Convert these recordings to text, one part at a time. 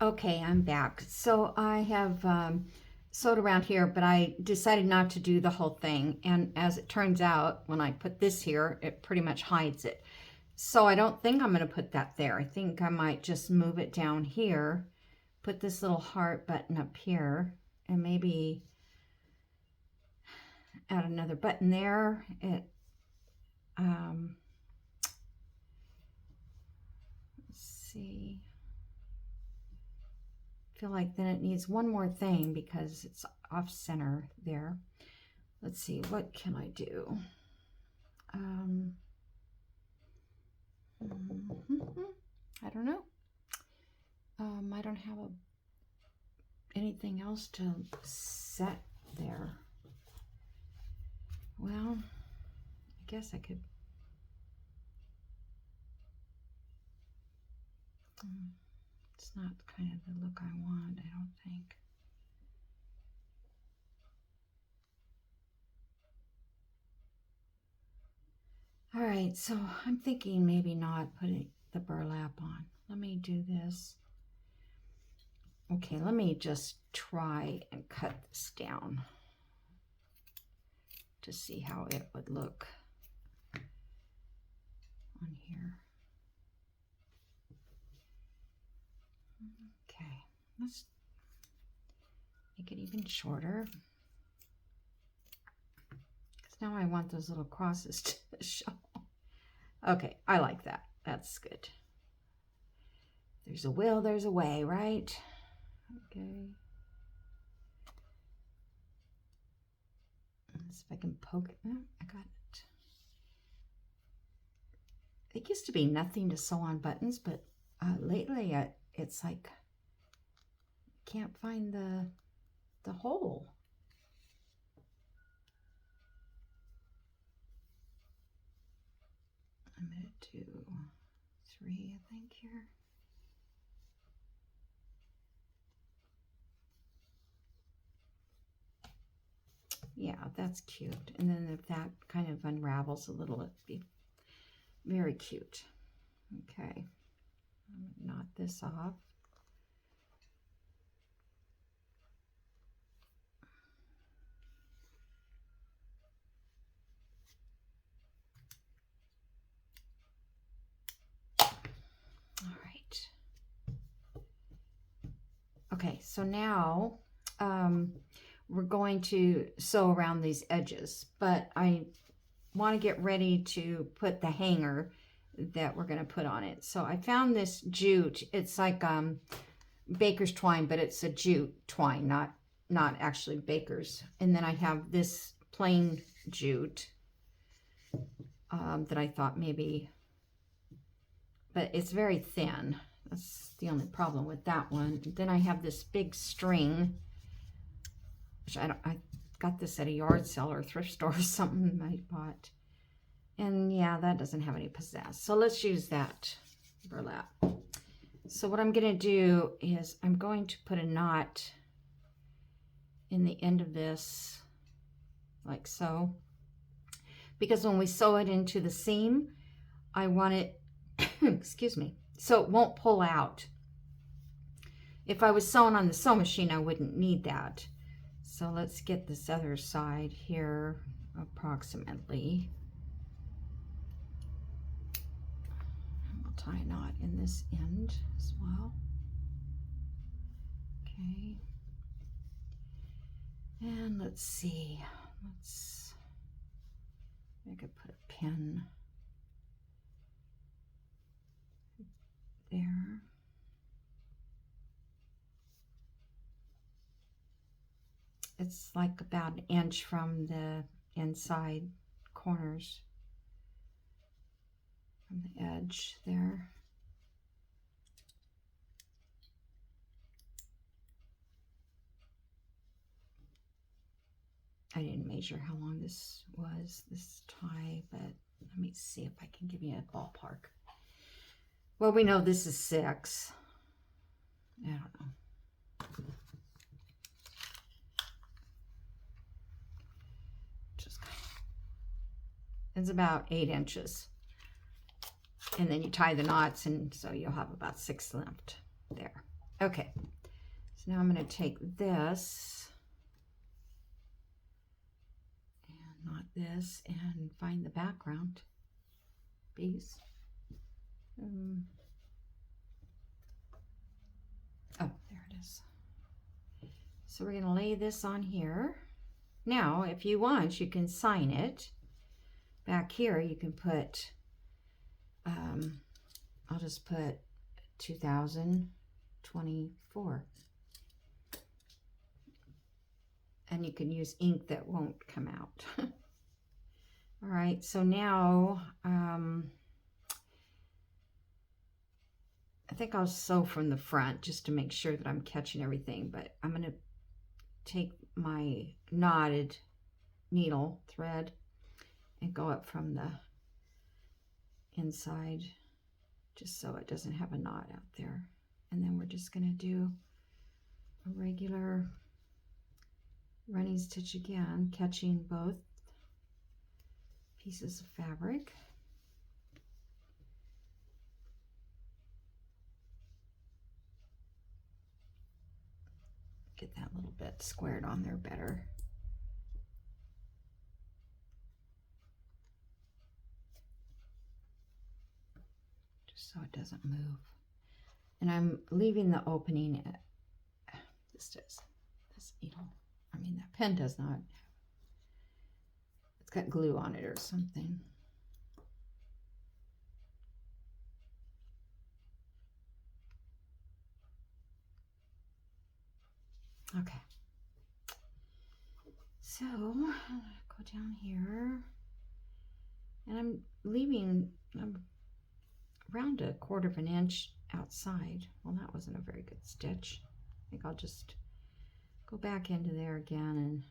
Okay, I'm back. So I have sewed around here, but I decided not to do the whole thing. And as it turns out, when I put this here, it pretty much hides it. So I don't think I'm going to put that there. I think I might just move it down here, put this little heart button up here, and maybe add another button there. Let's see. Feel like then it needs one more thing because it's off center there. Let's see, what can I do? I don't know. I don't have anything else to set there. Well, I guess I could. It's not kind of the look I want, I don't think. All right, so I'm thinking maybe not putting the burlap on. Let me do this. Okay, let me just try and cut this down to see how it would look on here. Okay, let's make it even shorter. Because now I want those little crosses to show. Okay, I like that. That's good. There's a will, there's a way, right? Okay. Let's see if I can poke it. Oh, I got it. It used to be nothing to sew on buttons, but lately it's like can't find the hole. I'm gonna do 3, I think, here. Yeah, that's cute. And then if that kind of unravels a little, it'd be very cute. Okay, knot this off. All right. Okay, so now we're going to sew around these edges, but I want to get ready to put the hanger that we're going to put on it. So I found this jute. It's like baker's twine, but it's a jute twine, not actually baker's. And then I have this plain jute that I thought maybe, but it's very thin. That's the only problem with that one. Then I have this big string, which I got this at a yard sale or thrift store or something I bought. And yeah, that doesn't have any pizzazz. So let's use that burlap. So what I'm going to do is I'm going to put a knot in the end of this, like so. Because when we sew it into the seam, I want it, excuse me, so it won't pull out. If I was sewing on the sewing machine, I wouldn't need that. So let's get this other side here approximately. And we'll tie a knot in this end as well. Okay. And let's see, I could put a pin there. It's like about an inch from the inside corners, from the edge there. I didn't measure how long this was, this tie, but let me see if I can give you a ballpark. Well, we know this is 6. I don't know. It's about 8 inches. And then you tie the knots, and so you'll have about 6 left there. Okay, so now I'm going to take this and not this and find the background piece. Oh, there it is. So we're going to lay this on here. Now, if you want, you can sign it. Back here, you can put, I'll just put 2024. And you can use ink that won't come out. All right, so now, I think I'll sew from the front just to make sure that I'm catching everything, but I'm going to take my knotted needle thread and go up from the inside just so it doesn't have a knot out there. And then we're just going to do a regular running stitch again, catching both pieces of fabric. Get that little bit squared on there better. Just so it doesn't move. And I'm leaving the opening at, this needle, I mean that pen does not, it's got glue on it or something. Okay. So go down here, and I'm leaving around 1/4 inch outside. Well, that wasn't a very good stitch. I think I'll just go back into there again and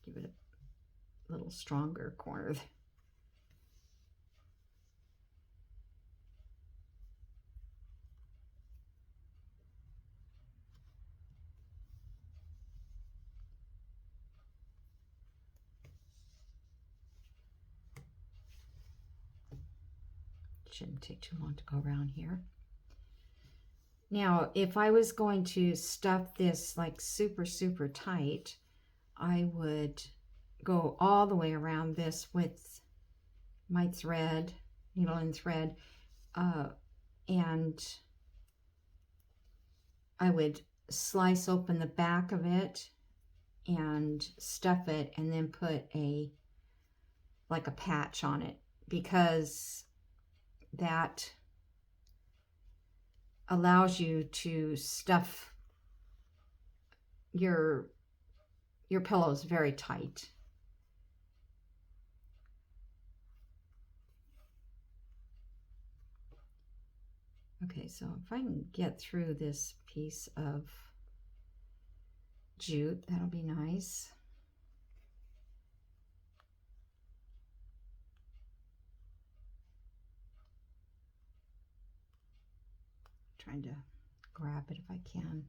give it a little stronger corner. Shouldn't take too long to go around here. Now, if I was going to stuff this like super, super tight, I would go all the way around this with my thread, needle and thread, and I would slice open the back of it and stuff it and then put like a patch on it, because that allows you to stuff your pillows very tight. Okay, so if I can get through this piece of jute, that'll be nice. Trying to grab it if I can.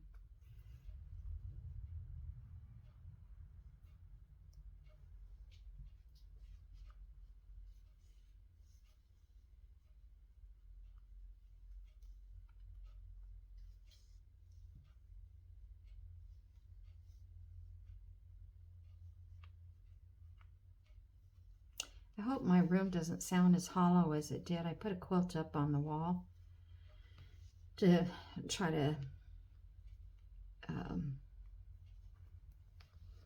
I hope my room doesn't sound as hollow as it did. I put a quilt up on the wall to try to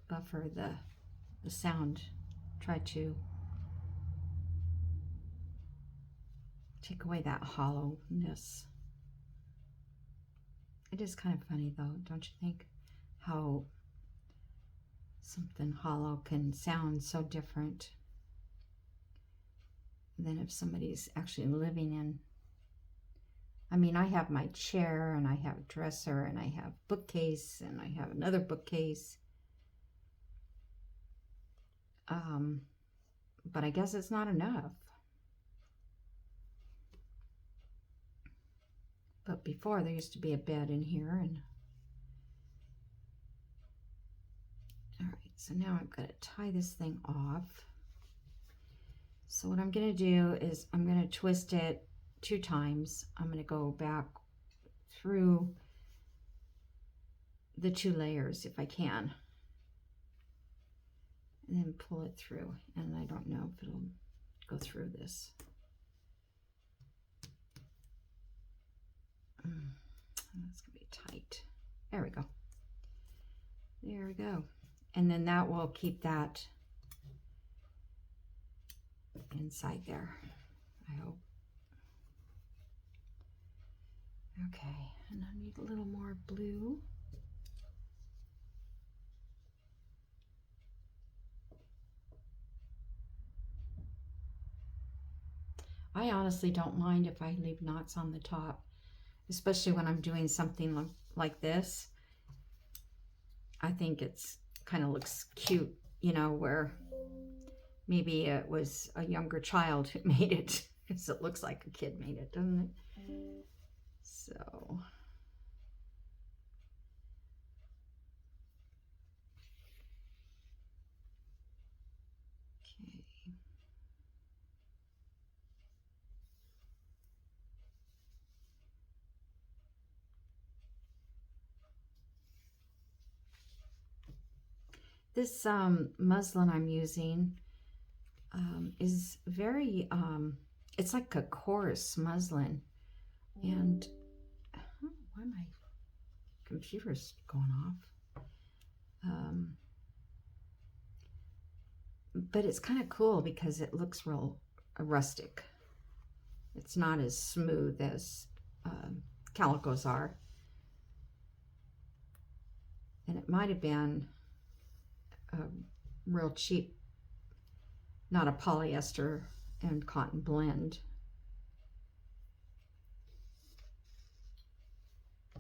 buffer the sound, try to take away that hollowness. It is kind of funny though, don't you think? How something hollow can sound so different than if somebody's actually living in. I mean, I have my chair and I have a dresser and I have bookcase and I have another bookcase. But I guess it's not enough. But before there used to be a bed in here, and all right, so now I'm going to tie this thing off. So what I'm going to do is I'm going to twist it 2 times. I'm going to go back through the 2 layers if I can, and then pull it through. And I don't know if it'll go through this. That's gonna be tight. There we go. There we go. And then that will keep that inside there, I hope. Okay, and I need a little more blue. I honestly don't mind if I leave knots on the top, especially when I'm doing something like this. I think it's kind of looks cute, you know, where maybe it was a younger child who made it, because it looks like a kid made it, doesn't it? So okay. This muslin I'm using is very, it's like a coarse muslin. And why my computer's going off? But it's kind of cool because it looks real rustic. It's not as smooth as calicos are. And it might have been a real cheap, not a polyester and cotton blend. I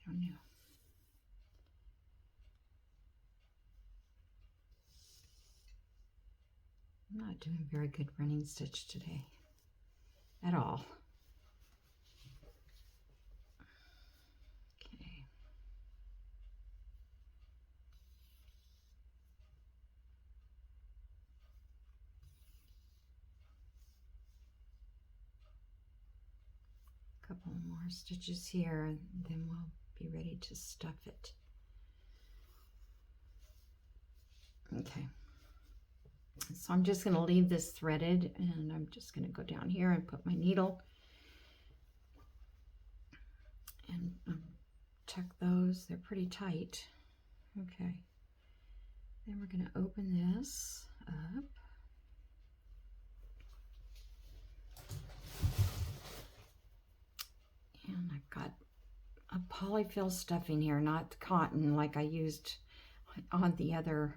don't know. I'm not doing very good running stitch today at all. Okay. A couple more stitches here, and then we'll be ready to stuff it. Okay. So I'm just going to leave this threaded, and I'm just going to go down here and put my needle and check those. They're pretty tight. Okay. Then we're going to open this up. And I've got a polyfill stuffing here, not cotton like I used on the other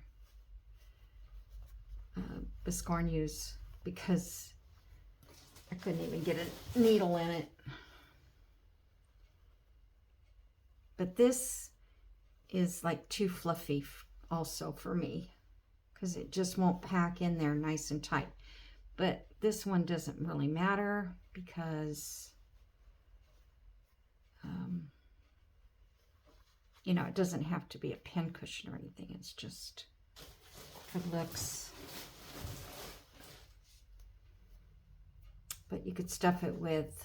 Biscornues, because I couldn't even get a needle in it. But this is like too fluffy also for me, because it just won't pack in there nice and tight. But this one doesn't really matter because you know, it doesn't have to be a pin cushion or anything. It's just for looks. But you could stuff it with,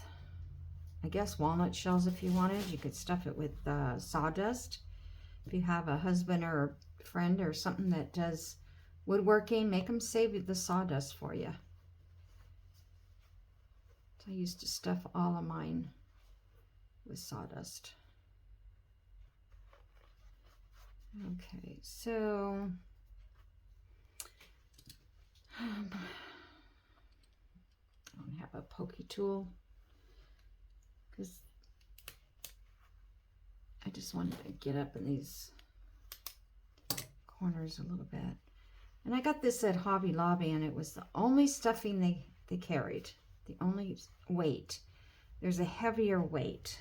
I guess, walnut shells if you wanted. You could stuff it with sawdust. If you have a husband or a friend or something that does woodworking, make them save the sawdust for you. So I used to stuff all of mine with sawdust. Okay, so I don't have a pokey tool because I just wanted to get up in these corners a little bit. And I got this at Hobby Lobby, and it was the only stuffing they carried, the only weight. There's a heavier weight.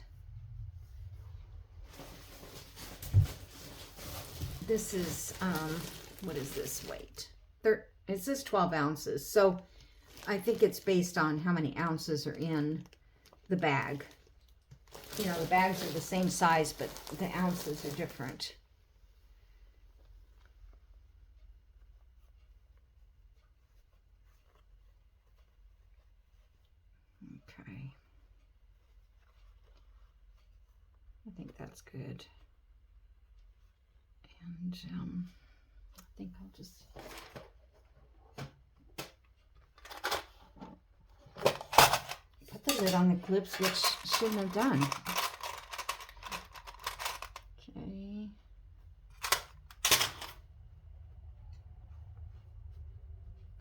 This is, what is this weight? It says 12 ounces. So I think it's based on how many ounces are in the bag. You know, the bags are the same size, but the ounces are different. Okay. I think that's good. And I think I'll just put the lid on the clips, which shouldn't have done. Okay.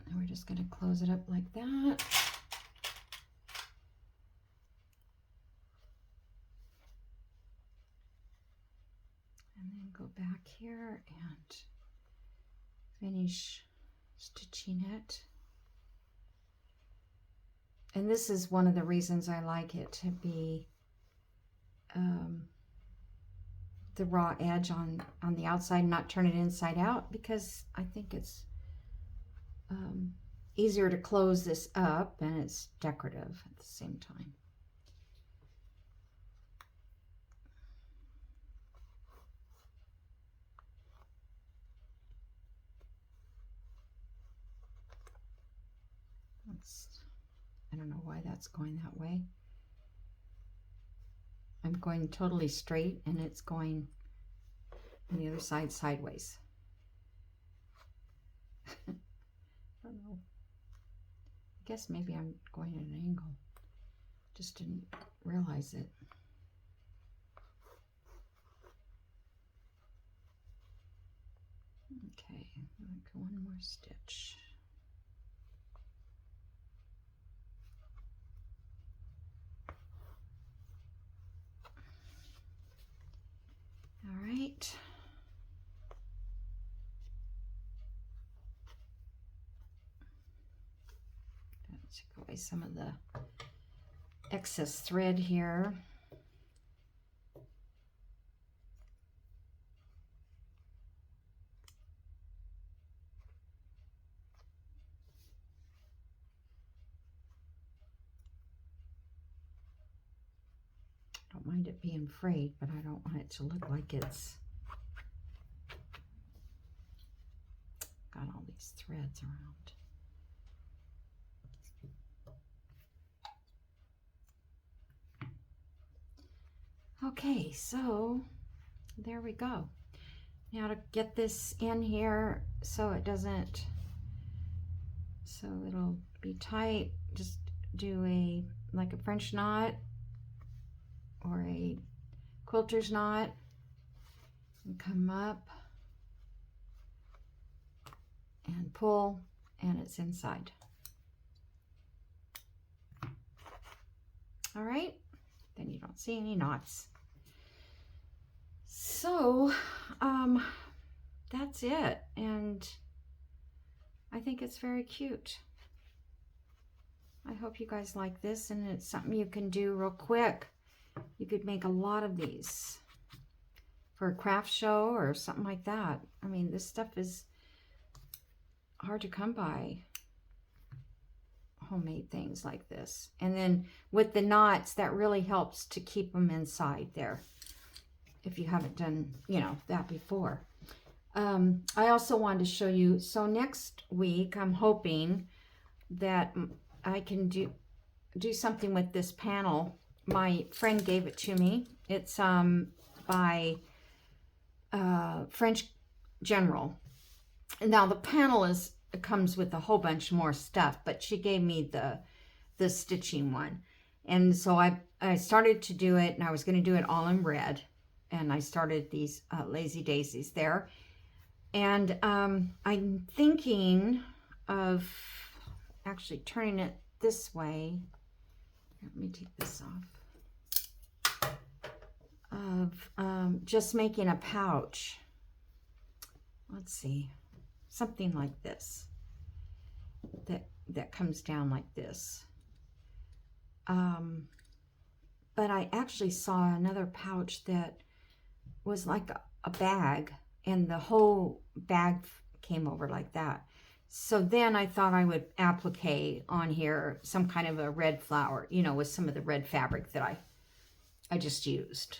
And we're just going to close it up like that. And then go back here and finish stitching it. And this is one of the reasons I like it to be the raw edge on the outside, not turn it inside out, because I think it's easier to close this up and it's decorative at the same time. I don't know why that's going that way. I'm going totally straight and it's going on the other side sideways. I don't know. I guess maybe I'm going at an angle. Just didn't realize it. Okay, one more stitch. All right. Take away some of the excess thread here. I don't mind it being frayed, but I don't want it to look like it's got all these threads around. Okay, so there we go. Now to get this in here so it doesn't, so it'll be tight, just do like a French knot or a quilter's knot and come up and pull and it's inside. All right, then you don't see any knots. So that's it, and I think it's very cute. I hope you guys like this, and it's something you can do real quick. You could make a lot of these for a craft show or something like that. I mean, this stuff is hard to come by, homemade things like this. And then with the knots, that really helps to keep them inside there if you haven't done, you know, that before. I also wanted to show you, so next week I'm hoping that I can do something with this panel. My friend gave it to me. It's by French General. And now the panel comes with a whole bunch more stuff, but she gave me the stitching one. And so I started to do it, and I was going to do it all in red. And I started these lazy daisies there. And I'm thinking of actually turning it this way. Let me take this off. Of just making a pouch. Let's see. Something like this. That comes down like this. But I actually saw another pouch that was like a bag, and the whole bag came over like that. So then I thought I would applique on here some kind of a red flower, you know, with some of the red fabric that I just used,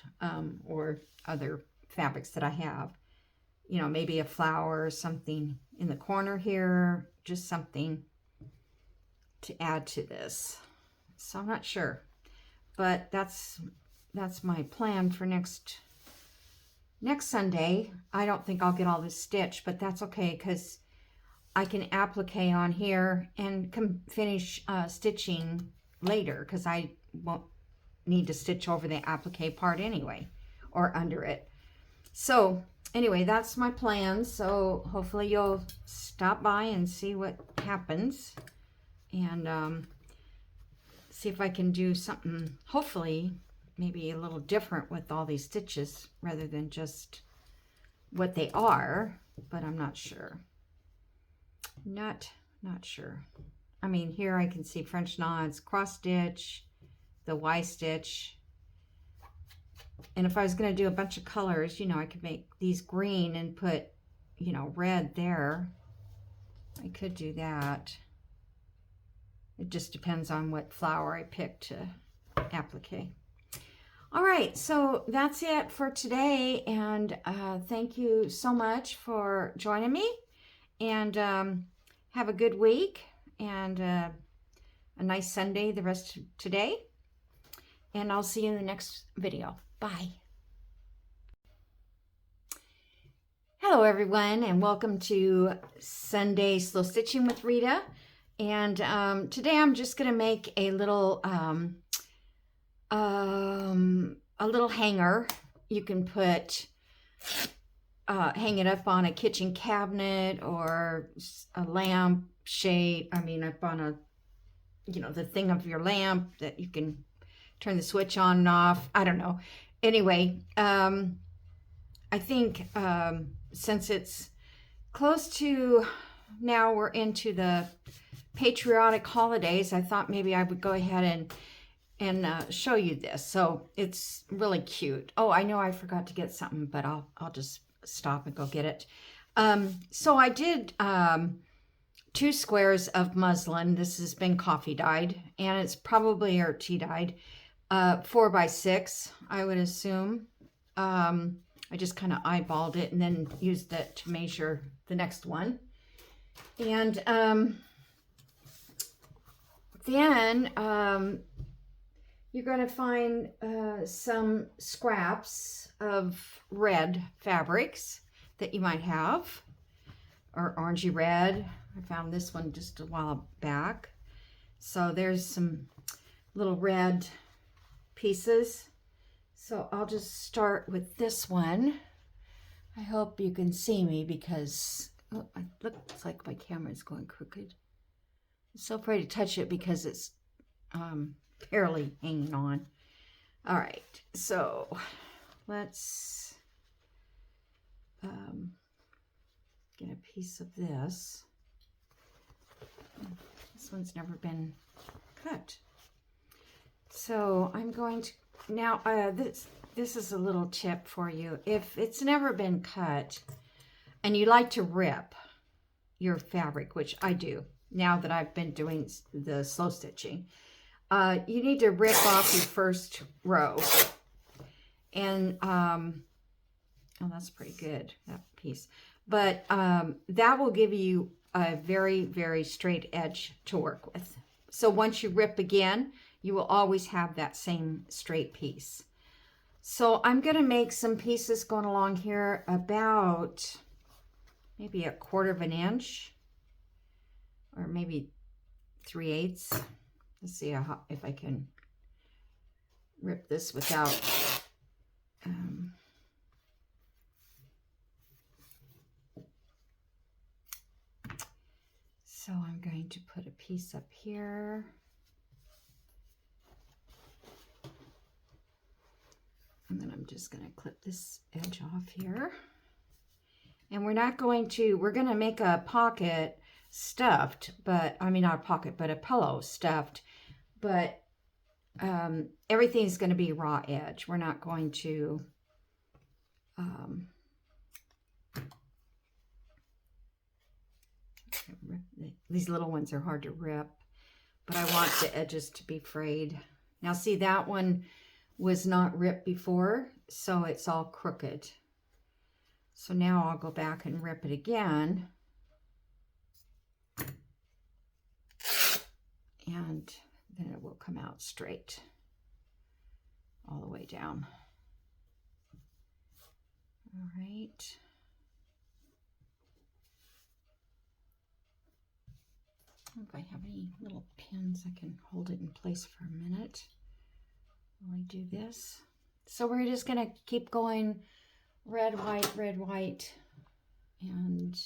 or other fabrics that I have. You know, maybe a flower or something in the corner here, just something to add to this. So I'm not sure, but that's my plan for next Sunday. I don't think I'll get all this stitched, but that's okay because I can applique on here and finish stitching later because I won't need to stitch over the applique part anyway, or under it. So anyway, that's my plan. So hopefully you'll stop by and see what happens, and see if I can do something, hopefully maybe a little different with all these stitches rather than just what they are, but I'm not sure. Not sure. I mean, here I can see French knots, cross stitch, the Y stitch. And if I was going to do a bunch of colors, you know, I could make these green and put, you know, red there. I could do that. It just depends on what flower I pick to applique. All right, so that's it for today, and thank you so much for joining me, and have a good week, and a nice Sunday the rest of today, and I'll see you in the next video. Bye. Hello everyone, and welcome to Sunday Slow Stitching with Rita. And today I'm just going to make a little hanger. You can put hang it up on a kitchen cabinet or a lamp shade. I mean, up on a, you know, the thing of your lamp that you can turn the switch on and off. I don't know. Anyway, I think since it's close to, now we're into the Patriotic holidays, I thought maybe I would go ahead and show you this. So it's really cute. Oh, I know I forgot to get something, but I'll just stop and go get it. So I did 2 squares of muslin. This has been coffee dyed, and it's probably, or tea dyed, 4 by 6, I would assume. I just kind of eyeballed it and then used it to measure the next one. And then you're going to find some scraps of red fabrics that you might have, or orangey red. I found this one just a while back. So there's some little red pieces. So I'll just start with this one. I hope you can see me because it looks like my camera's going crooked. I'm so afraid to touch it because it's barely hanging on. All right, so let's get a piece of this. This one's never been cut. So I'm going to, now this is a little tip for you. If it's never been cut and you like to rip your fabric, which I do now that I've been doing the slow stitching, you need to rip off your first row. And, oh, that's pretty good, that piece. But that will give you a very, very straight edge to work with. So once you rip again, you will always have that same straight piece. So I'm going to make some pieces going along here about maybe 1/4 of an inch, or maybe 3/8. Let's see if I can rip this without so I'm going to put a piece up here. And then I'm just going to clip this edge off here. And we're going to make a pocket stuffed, but I mean, not a pocket, but a pillow stuffed, but everything's going to be raw edge. We're not going to these little ones are hard to rip, but I want the edges to be frayed. Now see, that one was not ripped before, so it's all crooked. So now I'll go back and rip it again. And then it will come out straight all the way down. All right. If I have any little pins, I can hold it in place for a minute while I do this. So we're just going to keep going red, white, and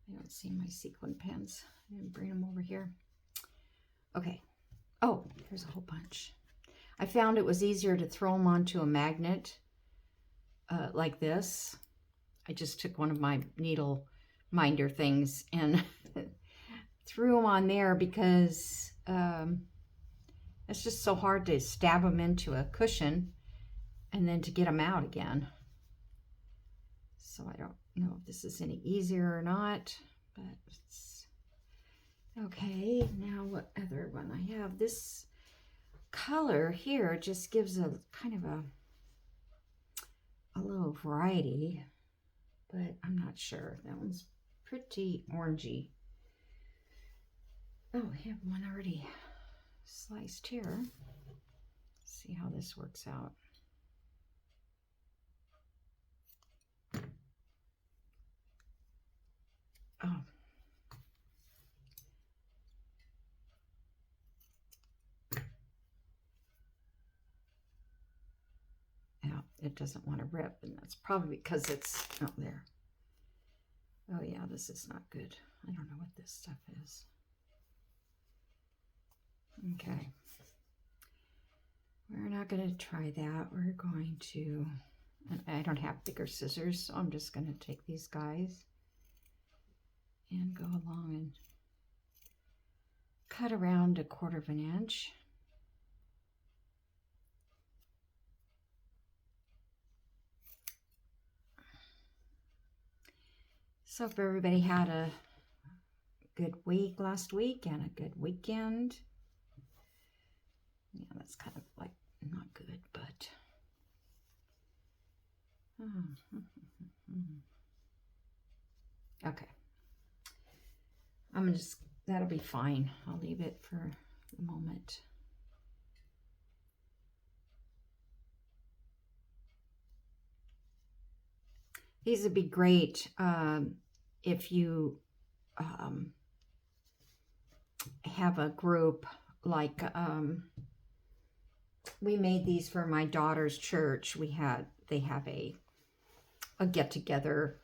I don't see my sequin pins. I didn't bring them over here. Okay. Oh, here's a whole bunch. I found it was easier to throw them onto a magnet like this. I just took one of my needle minder things and threw them on there because it's just so hard to stab them into a cushion and then to get them out again. So I don't know if this is any easier or not, but it's okay. Now what other one I have? This color here just gives a kind of a little variety, but I'm not sure. That one's pretty orangey. Oh, I have one already sliced here. Let's see how this works out. Oh. Yeah, it doesn't want to rip, and that's probably because it's out there. Oh yeah, this is not good. I don't know what this stuff is. Okay. We're not going to try that. We're going to, and I don't have bigger scissors, so I'm just going to take these guys and go along and cut around 1/4 inch. So if everybody had a good week last week and a good weekend. Yeah, that's kind of like not good, but okay. I'm just, that'll be fine. I'll leave it for the moment. These would be great if you have a group like we made these for my daughter's church. They have a get together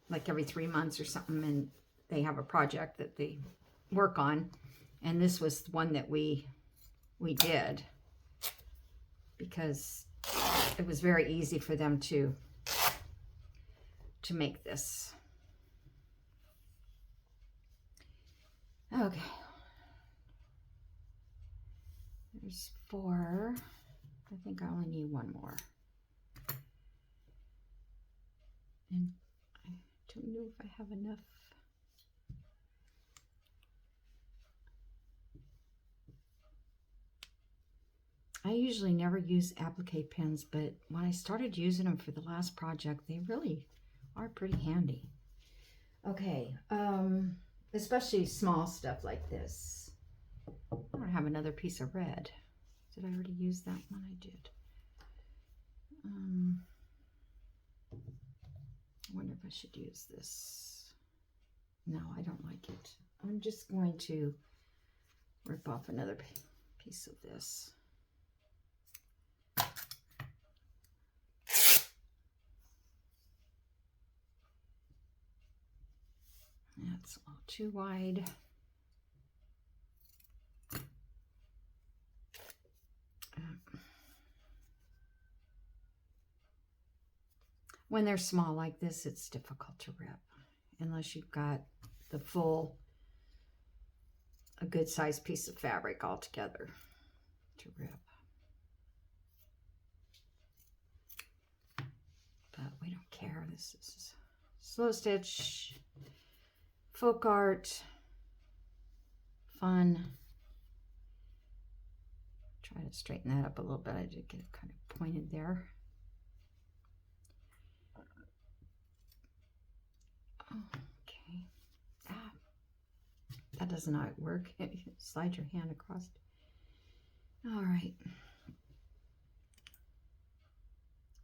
like every 3 months or something, and they have a project that they work on, and this was one that we did because it was very easy for them to make this. Okay, there's 4. I think I only need 1 more, and I don't know if I have enough. I usually never use applique pins, but when I started using them for the last project, they really are pretty handy. Okay, especially small stuff like this. I don't have another piece of red. Did I already use that one? I did. I wonder if I should use this. No, I don't like it. I'm just going to rip off another piece of this. That's a little too wide. When they're small like this, it's difficult to rip unless you've got the a good sized piece of fabric all together to rip. But we don't care. This is slow stitch, folk art, fun. Try to straighten that up a little bit. I did get it kind of pointed there. Okay. That does not work. Slide your hand across. All right.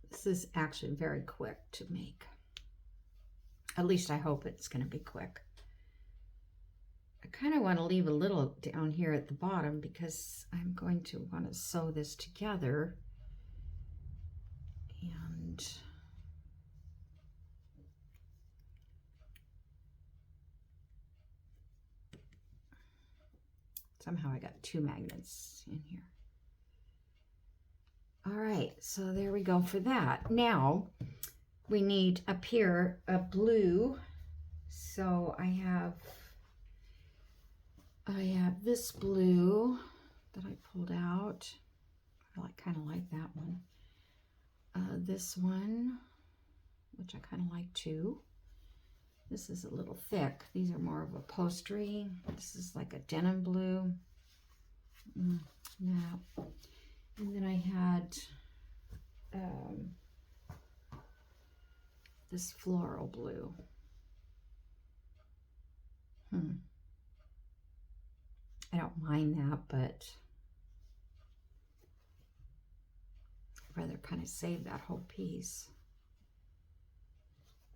This is actually very quick to make. At least I hope it's going to be quick. I kind of want to leave a little down here at the bottom because I'm going to want to sew this together. And somehow I got 2 magnets in here. All right, so there we go for that. Now we need up here a blue. So I have this blue that I pulled out. I kind of like that one. This one, which I kind of like too. This is a little thick. These are more of upholstery. This is like a denim blue. Yeah. And then I had this floral blue. I don't mind that, but I'd rather kind of save that whole piece.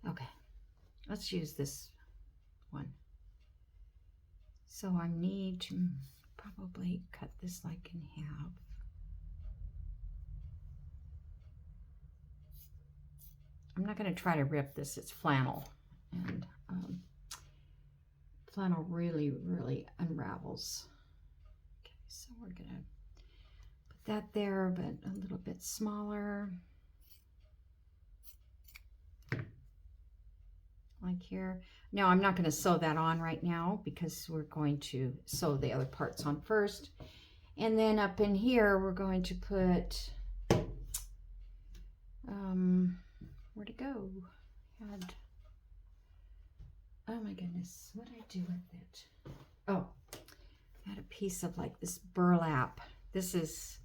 Okay, let's use this one. So I need to probably cut this like in half. I'm not going to try to rip this. It's flannel, and flannel really, really unravels. Okay, so we're going to put that there, but a little bit smaller. Like here. Now I'm not going to sew that on right now because we're going to sew the other parts on first. And then up in here, we're going to put, where'd it go? Oh my goodness, what did I do with it? Oh, I had a piece of like this burlap. This is,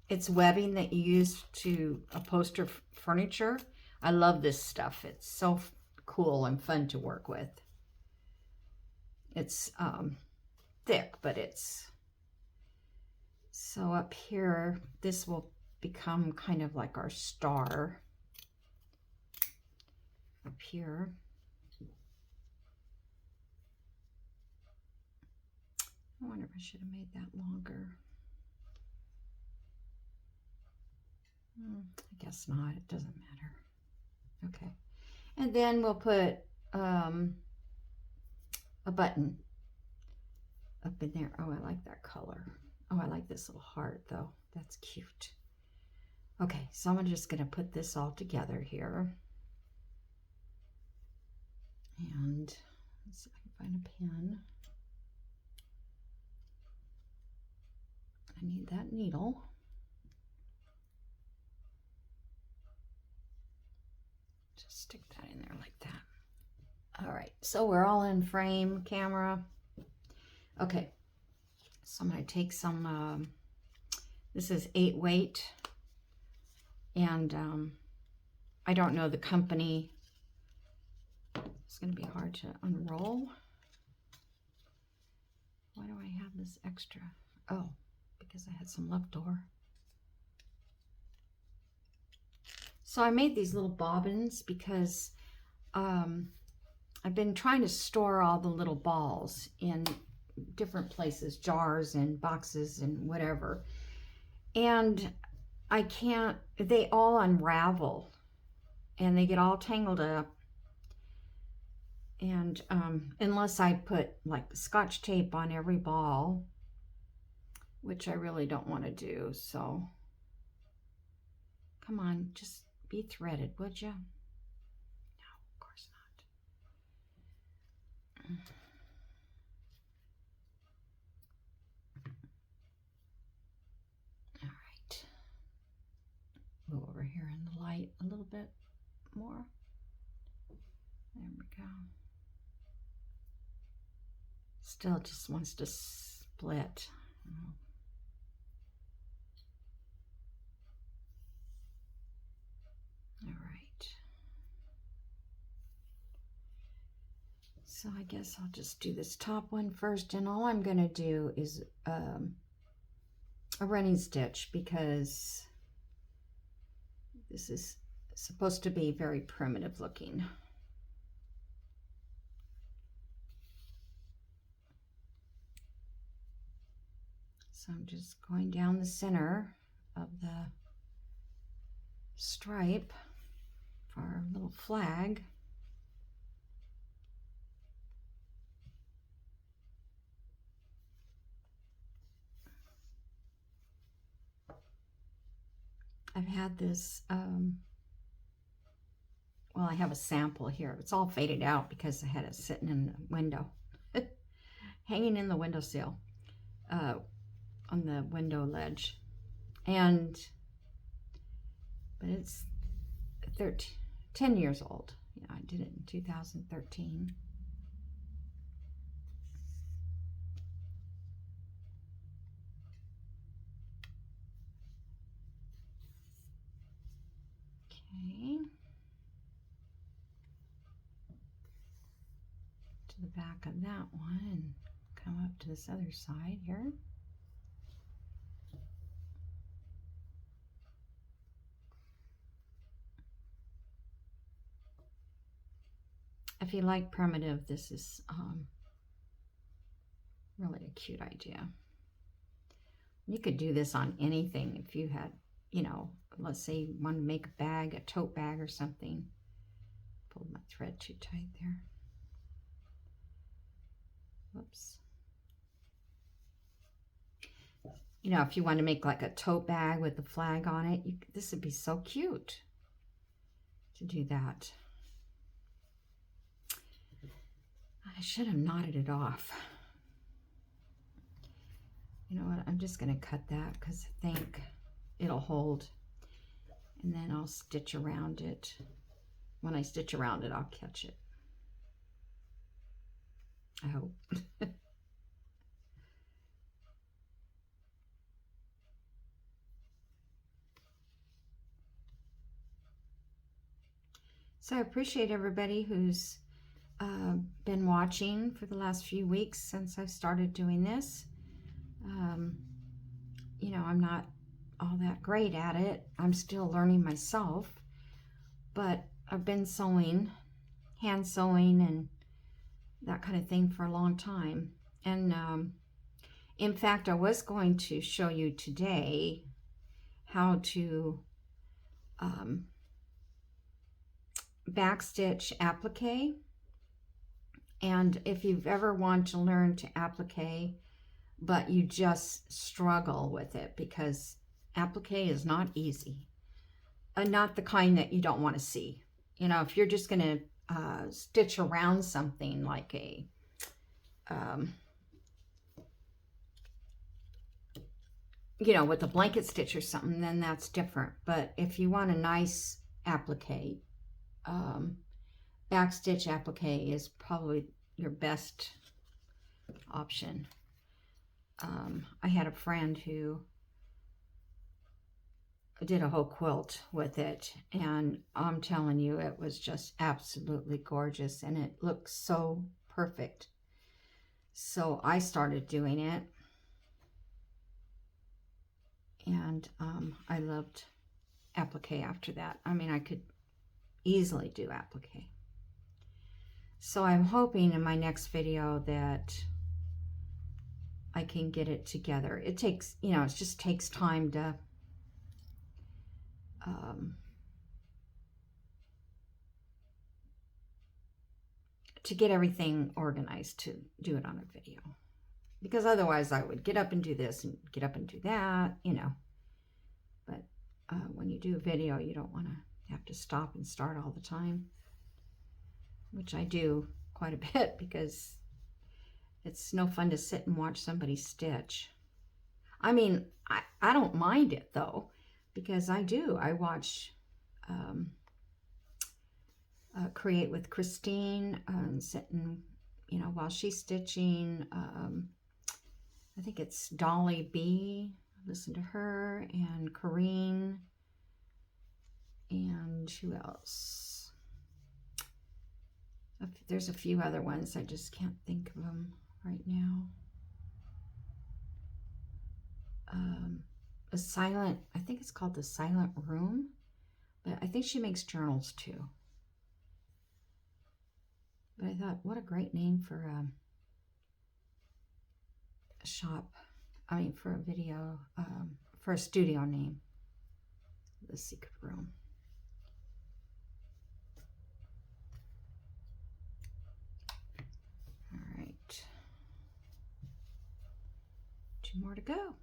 it's webbing that you use to upholster furniture. I love this stuff. It's so cool and fun to work with. It's thick, but it's so up here, this will become kind of like our star up here. I wonder if I should have made that longer. I guess not, it doesn't matter. Okay, and then we'll put a button up in there. Oh, I like that color. Oh, I like this little heart though. That's cute. Okay, so I'm just going to put this all together here. And let's see if I can find a pen. I need that needle. Just stick that in there like that. All right, so we're all in frame, camera. Okay, so I'm going to take some, this is 8 weight, and I don't know the company. It's going to be hard to unroll. Why do I have this extra? Oh, because I had some left over. So I made these little bobbins because I've been trying to store all the little balls in different places, jars and boxes and whatever. And I can't, they all unravel and they get all tangled up. And unless I put like Scotch tape on every ball, which I really don't want to do. So come on, just be threaded, would you? No, of course not. All right. Move over here in the light a little bit more. There we go. Still just wants to split. All right. So I guess I'll just do this top one first, and all I'm going to do is a running stitch, because this is supposed to be very primitive looking. So I'm just going down the center of the stripe for our little flag. I've had this, well, I have a sample here. It's all faded out because I had it sitting in the window, hanging in the windowsill, on the window ledge. But it's 10 years old. Yeah, I did it in 2013. Okay. To the back of that one and come up to this other side here. If you like primitive, this is really a cute idea. You could do this on anything if you had, you know, let's say you want to make a bag, a tote bag or something. Pulled my thread too tight there. Whoops. You know, if you want to make like a tote bag with the flag on it, this would be so cute to do that. I should have knotted it off. You know what, I'm just going to cut that because I think it'll hold. And then I'll stitch around it. When I stitch around it, I'll catch it. I hope. So I appreciate everybody who's been watching for the last few weeks since I've started doing this. You know, I'm not all that great at it. I'm still learning myself, but I've been sewing, hand sewing and that kind of thing for a long time. And in fact, I was going to show you today how to backstitch applique. And if you've ever wanted to learn to applique, but you just struggle with it, because applique is not easy, not the kind that you don't want to see. You know, if you're just going to stitch around something like a you know, with a blanket stitch or something, then that's different. But if you want a nice applique, backstitch applique is probably your best option. I had a friend who did a whole quilt with it, and I'm telling you, it was just absolutely gorgeous, and it looked so perfect. So I started doing it, and I loved applique after that. I mean, I could easily do applique. So I'm hoping in my next video that I can get it together. It takes, you know, it just takes time to get everything organized to do it on a video. Because otherwise I would get up and do this and get up and do that, you know. But when you do a video, you don't want to have to stop and start all the time, which I do quite a bit, because it's no fun to sit and watch somebody stitch. I mean, I don't mind it though, because I watch Create with Christine, sitting, you know, while she's stitching. I think it's Dolly B. Listen to her, and Corrine, and who else? There's a few other ones. I just can't think of them right now. I think it's called The Silent Room, but I think she makes journals too. But I thought, what a great name for a shop. I mean, for a video, for a studio name. The Secret Room. All right. 2 more to go.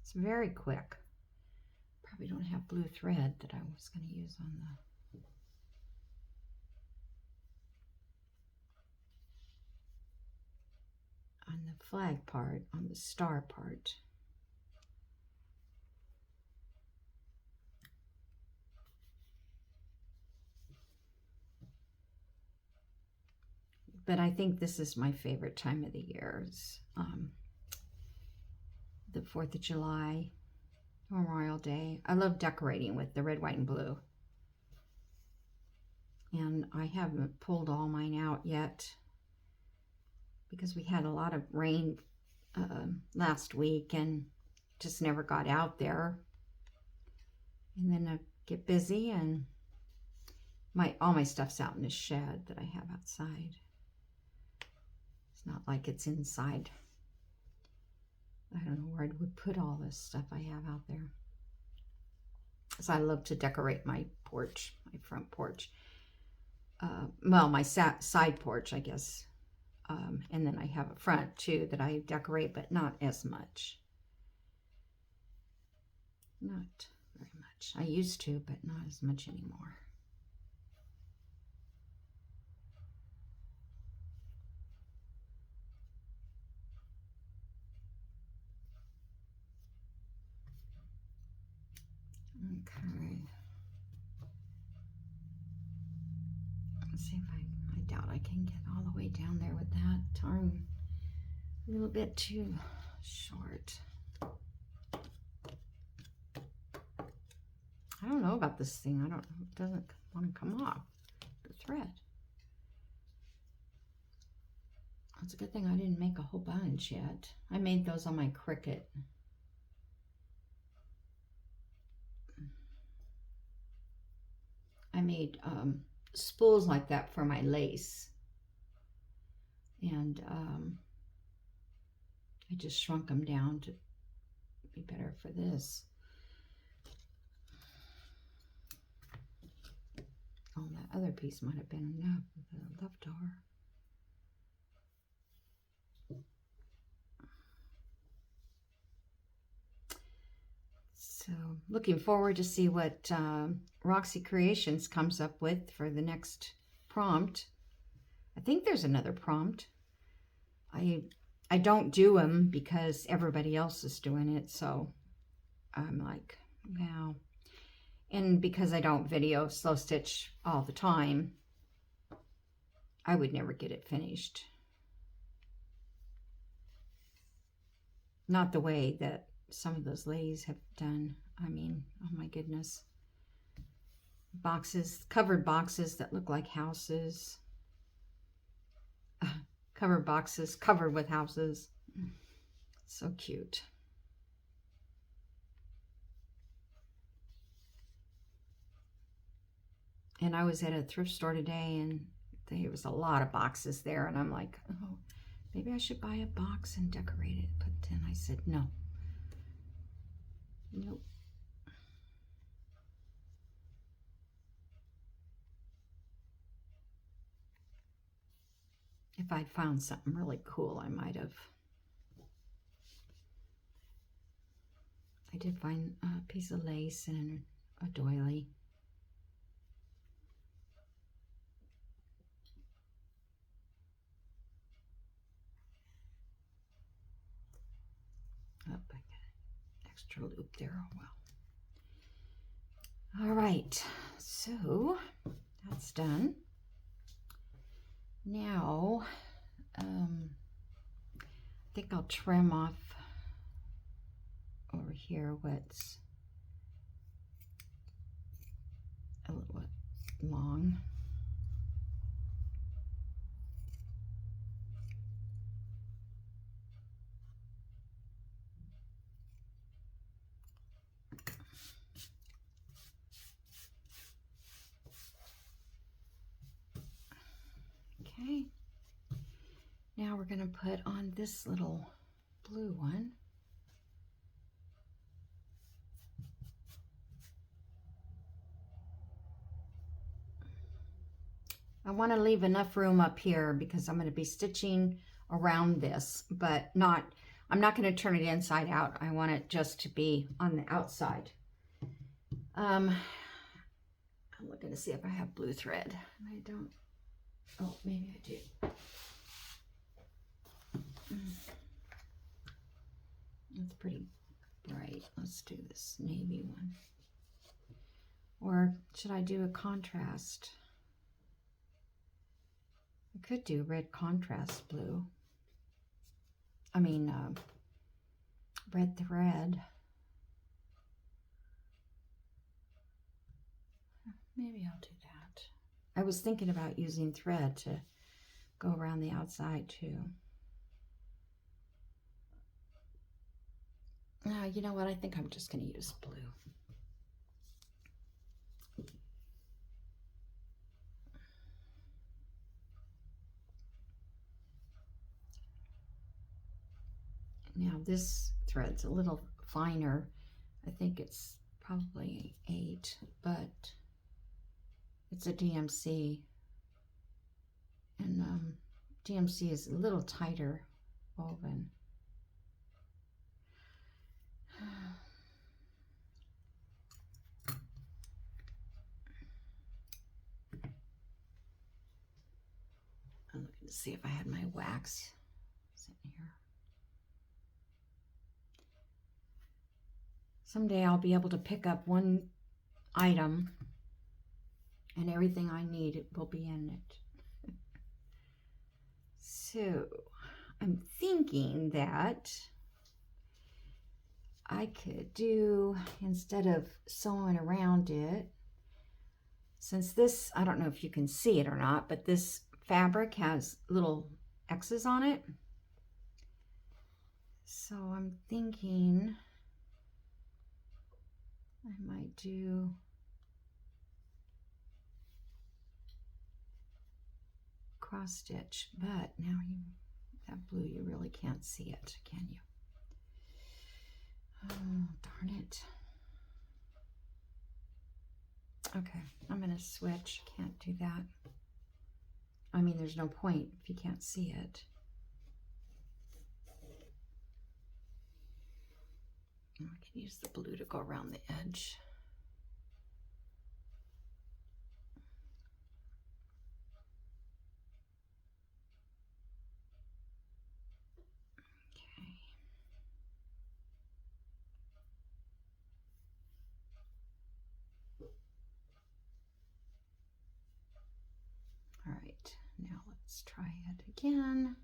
It's very quick. Probably don't have blue thread that I was going to use on the flag part, on the star part. But I think this is my favorite time of the year. It's, the 4th of July, Memorial Day. I love decorating with the red, white, and blue. And I haven't pulled all mine out yet because we had a lot of rain last week and just never got out there. And then I get busy and all my stuff's out in the shed that I have outside. It's not like it's inside. I don't know where I would put all this stuff I have out there. So I love to decorate my porch, my front porch. Well, my side porch, I guess. And then I have a front too that I decorate, but not as much. Not very much. I used to, but not as much anymore. Okay. Let's see if I doubt I can get all the way down there with that. Darn, a little bit too short. I don't know about this thing. It doesn't want to come off the thread. It's a good thing I didn't make a whole bunch yet. I made those on my Cricut. I made spools like that for my lace. And I just shrunk them down to be better for this. Oh, that other piece might have been enough with the leftover. So looking forward to see what Roxy Creations comes up with for the next prompt. I think there's another prompt. I don't do them because everybody else is doing it, so I'm like, wow. And because I don't video slow stitch all the time, I would never get it finished. Not the way that some of those ladies have done. I mean, oh my goodness. Boxes, covered boxes that look like houses. Covered boxes covered with houses. So cute. And I was at a thrift store today and there was a lot of boxes there. And I'm like, oh, maybe I should buy a box and decorate it. But then I said, no. Nope. If I'd found something really cool, I might have. I did find a piece of lace and a doily. Oh, I got an extra loop there. Oh, well. All right, so that's done. Now, I think I'll trim off over here what's a little bit long. Okay. Now we're going to put on this little blue one. I want to leave enough room up here because I'm going to be stitching around this, but I'm not going to turn it inside out. I want it just to be on the outside. I'm looking to see if I have blue thread. I don't. Oh, maybe I do. It's pretty bright. Let's do this navy one. Or should I do a contrast? I could do red contrast blue. I mean, red thread. Maybe I'll do that. I was thinking about using thread to go around the outside too. You know what? I think I'm just going to use blue. Now this thread's a little finer. I think it's probably 8, but it's a DMC. And DMC is a little tighter woven. I'm looking to see if I had my wax sitting here. Someday I'll be able to pick up one item and everything I need will be in it. So I'm thinking that I could do, instead of sewing around it, since this, I don't know if you can see it or not, but this fabric has little X's on it. So I'm thinking I might do cross stitch, but now that blue, you really can't see it, can you? Oh, darn it. Okay, I'm going to switch. Can't do that. I mean, there's no point if you can't see it. I can use the blue to go around the edge. Okay. All right, now let's try it again.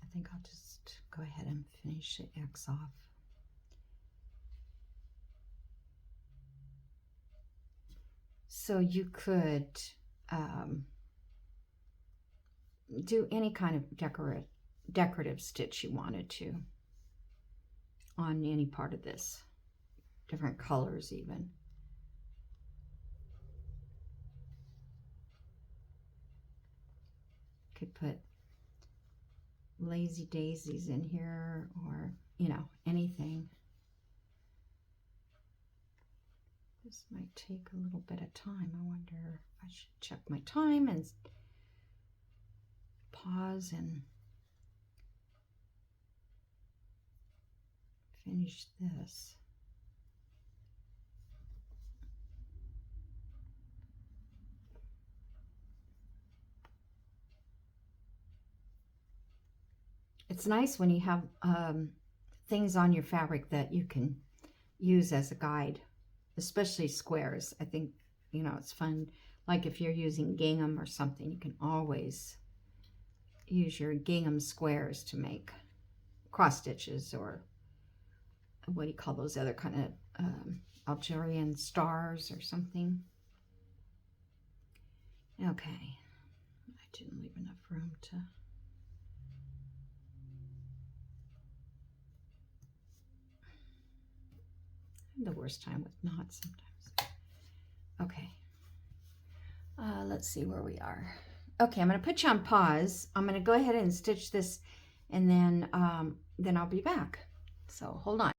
I think I'll just go ahead and finish the X off. So you could do any kind of decorative stitch you wanted to on any part of this, different colors even. Could put lazy daisies in here, or you know, anything. This might take a little bit of time. I wonder if I should check my time and pause and finish this. It's nice when you have things on your fabric that you can use as a guide, especially squares. I think, you know, it's fun. Like if you're using gingham or something, you can always use your gingham squares to make cross stitches, or what do you call those other kind of Algerian stars or something. Okay, I didn't leave enough room to... the worst time with knots sometimes. Okay. Let's see where we are. Okay, I'm going to put you on pause. I'm going to go ahead and stitch this, and then I'll be back. So hold on.